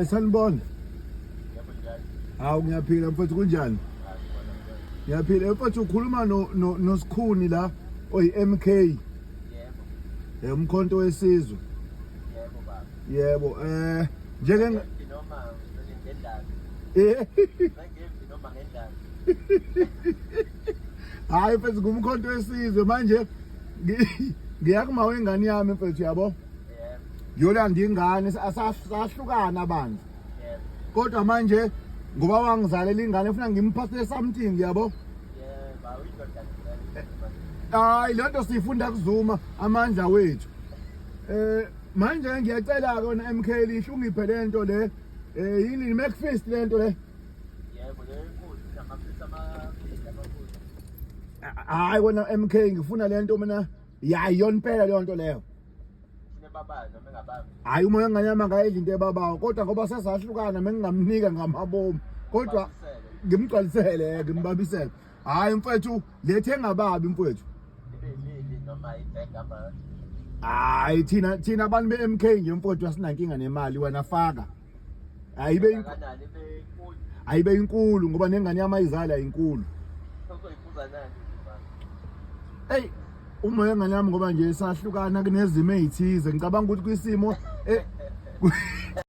Sanibona. Hawu ngiyaphila mfethu kunjani? Ngiyaphila mfethu ukhuluma noSikhuni la oyi MK. Yebo. Umkhonto Wesizwe. Yebo baba. Yebo njenge noma ngendaba. Ngeke noma ngendaba. Hayi mfethu ngumkhonto Wesizwe manje ngiyakuma wengane yami mfethu yabo. Yebo. Ngiyolanda ingane asahlukana abantu. Yebo. Kodwa manje ngoba wangizalela ingane ufuna ngimphathele something yabo. Yebo, uyindoda. Hayi lento sifunda kuzuma amandla wethu. Manje ngiyacela kona MK lisho ungiphe lento le yini breakfast lento le. Yebo, le nkulu namapizza amakhulu. Hayi wena MK ngifuna lento mina yayona impela leyo nto leyo. Baba noma engababa. Hayi umoya nganyama ngayidla into ebabawo kodwa ngoba sesahlukana mengingamnika ngamabomu kodwa ngimgcwalisele ngimbabisele. Hayi mfethu lethe ngababi mfethu. Ibe noma ibhega ama. Hayi thina abantu beMK nje mfowethu asinankinga nemali wena faka. Ayibe inkulu ngoba nengane yami ayizala inkulu. Sokuyibuza nani baba? Hey uma ngane yami ngoba nje sahlukana kunezimo ezithize ngicabanga ukuthi kwisimo